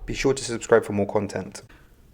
Be sure to subscribe for more content.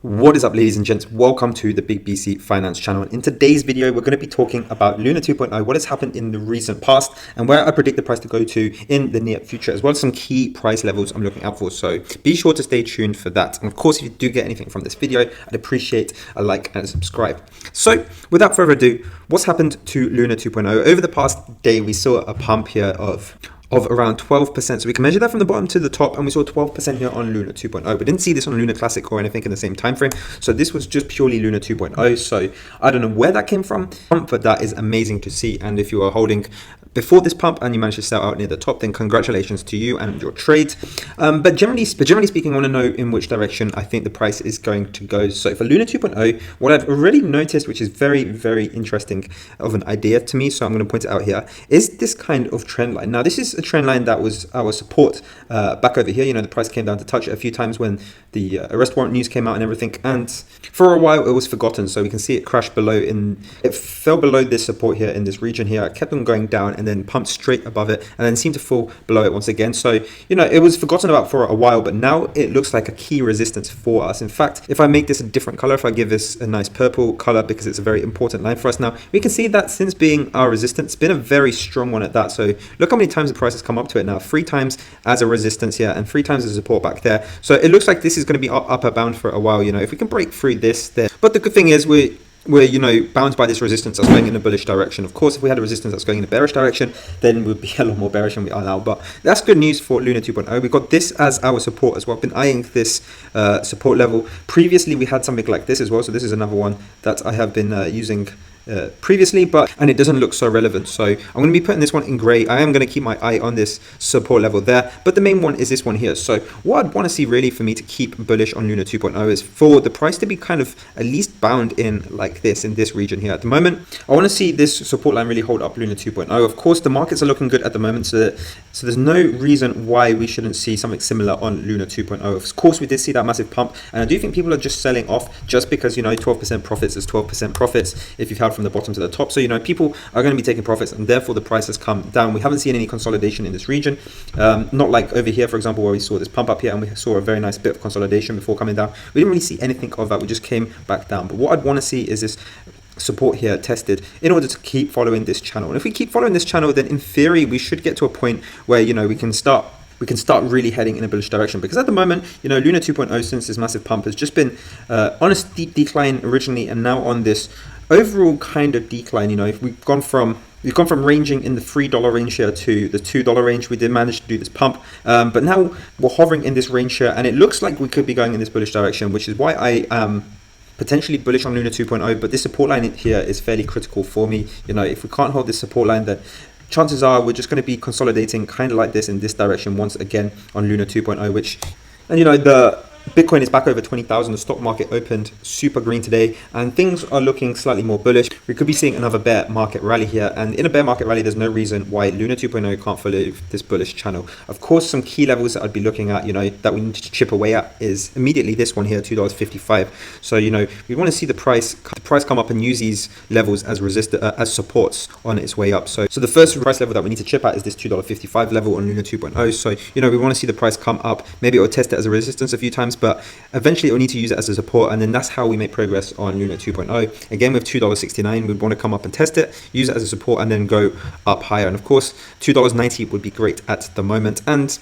What is up, ladies and gents? Welcome to the BigBC Finance Channel. In today's video, we're going to be talking about Luna 2.0, what has happened in the recent past, and where I predict the price to go to in the near future, as well as some key price levels I'm looking out for. So be sure to stay tuned for that. And of course, if you do get anything from this video, I'd appreciate a like and a subscribe. So without further ado, what's happened to Luna 2.0? Over the past day, we saw a pump here of around 12%. So we can measure that from the bottom to the top, and we saw 12% here on Luna 2.0. We didn't see this on Luna Classic or anything in the same time frame. So this was just purely Luna 2.0. So I don't know where that came from, but that is amazing to see. And if you are holding before this pump and you managed to sell out near the top, then congratulations to you and your trade. But generally speaking, I want to know in which direction I think the price is going to go. So for Luna 2.0, what I've already noticed, which is very, very interesting of an idea to me, so I'm going to point it out here, is this kind of trend line. Now, this is a trend line that was our support back over here. You know, the price came down to touch it a few times when the arrest warrant news came out and everything, and for a while it was forgotten. So we can see it crash below it fell below this support here in this region here. It kept on going down and then pumped straight above it and then seemed to fall below it once again. So, you know, it was forgotten about for a while, but now it looks like a key resistance for us. In fact, if I make this a different color, if I give this a nice purple color, because it's a very important line for us now, we can see that since being our resistance, it's been a very strong one at that. So look how many times the price has come up to it now. 3 times as a resistance here and 3 times as a support back there. So it looks like this is going to be upper bound for a while. You know, if we can break through this there. But the good thing is we're you know, bound by this resistance that's going in a bullish direction. Of course, if we had a resistance that's going in a bearish direction, then we'd be a lot more bearish than we are now. But that's good news for Luna 2.0. We've got this as our support as well. I've been eyeing this support level. Previously, we had something like this as well. So this is another one that I have been using previously, and it doesn't look so relevant. So I'm going to be putting this one in gray. I am going to keep my eye on this support level there, but the main one is this one here. So what I'd want to see really for me to keep bullish on Luna 2.0 is for the price to be kind of at least bound in like this, in this region here. At the moment, I want to see this support line really hold up Luna 2.0. Of course, the markets are looking good at the moment, so there's no reason why we shouldn't see something similar on Luna 2.0. Of course, we did see that massive pump, and I do think people are just selling off just because, you know, 12% profits is 12% profits if you've held from the bottom to the top. So, you know, people are going to be taking profits, and therefore the price has come down. We haven't seen any consolidation in this region, not like over here, for example, where we saw this pump up here and we saw a very nice bit of consolidation before coming down. We didn't really see anything of that. We just came back down. But what I'd want to see is this support here tested in order to keep following this channel. And if we keep following this channel, then in theory we should get to a point where, you know, we can start really heading in a bullish direction. Because at the moment, you know, Luna 2.0, since this massive pump, has just been on a steep decline originally, and now on this overall kind of decline. You know, if we've gone from ranging in the $3 range here to the $2 range. We did manage to do this pump, but now we're hovering in this range here, and it looks like we could be going in this bullish direction, which is why I am potentially bullish on Luna 2.0. But this support line here is fairly critical for me. You know, if we can't hold this support line, then chances are we're just going to be consolidating kind of like this in this direction once again on Luna 2.0, which, and you know, the Bitcoin is back over 20,000. The stock market opened super green today, and things are looking slightly more bullish. We could be seeing another bear market rally here, and in a bear market rally, there's no reason why Luna 2.0 can't follow this bullish channel. Of course, some key levels that I'd be looking at, you know, that we need to chip away at is immediately this one here, $2.55. So, you know, we want to see the price come up and use these levels as as supports on its way up. So the first price level that we need to chip at is this $2.55 level on Luna 2.0. So, you know, we want to see the price come up. Maybe it will test it as a resistance a few times, but eventually it will need to use it as a support, and then that's how we make progress on Luna 2.0. Again, with $2.69, we'd want to come up and test it, use it as a support, and then go up higher. And of course, $2.90 would be great at the moment. And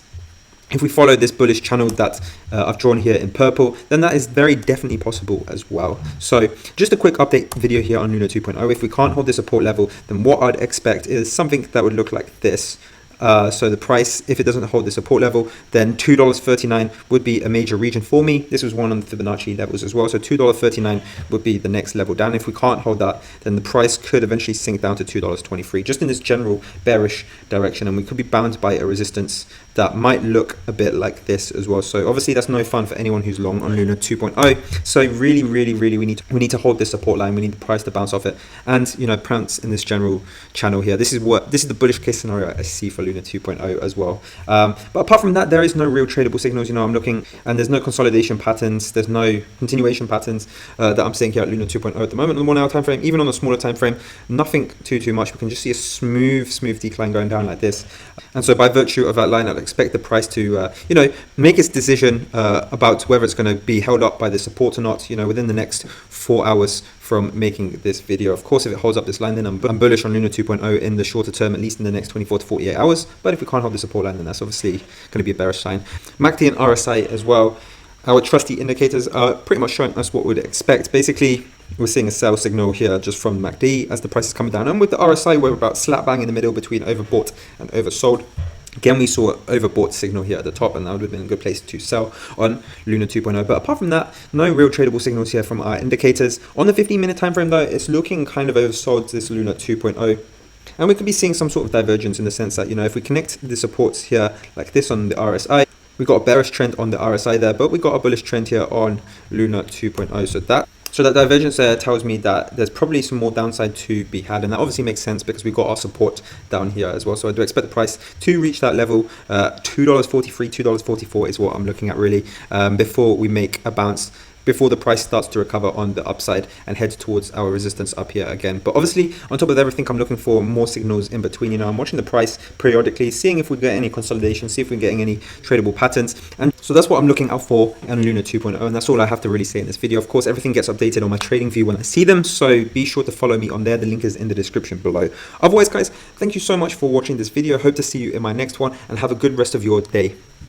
if we follow this bullish channel that I've drawn here in purple, then that is very definitely possible as well. So just a quick update video here on Luna 2.0. If we can't hold the support level, then what I'd expect is something that would look like this. So the price, if it doesn't hold the support level, then $2.39 would be a major region for me. This was one on the Fibonacci levels as well. So $2.39 would be the next level down. If we can't hold that, then the price could eventually sink down to $2.23, just in this general bearish direction. And we could be bound by a resistance that might look a bit like this as well. So obviously that's no fun for anyone who's long on Luna 2.0. So really, we need to hold this support line. We need the price to bounce off it, and, you know, pounce in this general channel here. This is the bullish case scenario I see for Luna 2.0 as well. But apart from that, there is no real tradable signals. You know, I'm looking, and there's no consolidation patterns. There's no continuation patterns that I'm seeing here at Luna 2.0 at the moment on the 1 hour time frame. Even on a smaller time frame, nothing too much. We can just see a smooth decline going down like this. And so by virtue of that line, I'd expect the price to, make its decision about whether it's going to be held up by the support or not, within the next 4 hours from making this video. Of course, if it holds up this line, then I'm bullish on Luna 2.0 in the shorter term, at least in the next 24 to 48 hours. But if we can't hold the support line, then that's obviously going to be a bearish sign. MACD and RSI as well. Our trusty indicators are pretty much showing us what we'd expect. Basically, we're seeing a sell signal here just from MACD as the price is coming down. And with the RSI, we're about slap bang in the middle between overbought and oversold. Again, we saw an overbought signal here at the top, and that would have been a good place to sell on Luna 2.0. But apart from that, no real tradable signals here from our indicators. On the 15-minute time frame, though, it's looking kind of oversold, this Luna 2.0. And we could be seeing some sort of divergence in the sense that, if we connect the supports here like this on the RSI, we got a bearish trend on the RSI there, but we got a bullish trend here on Luna 2.0. So that divergence there tells me that there's probably some more downside to be had, and that obviously makes sense because we got our support down here as well. So I do expect the price to reach that level. $2.43, $2.44 is what I'm looking at really, before we make a bounce, before the price starts to recover on the upside and head towards our resistance up here again. But obviously, on top of everything, I'm looking for more signals in between. I'm watching the price periodically, seeing if we get any consolidation, see if we're getting any tradable patterns. And so that's what I'm looking out for on Luna 2.0. And that's all I have to really say in this video. Of course, everything gets updated on my trading view when I see them. So be sure to follow me on there. The link is in the description below. Otherwise, guys, thank you so much for watching this video. Hope to see you in my next one, and have a good rest of your day.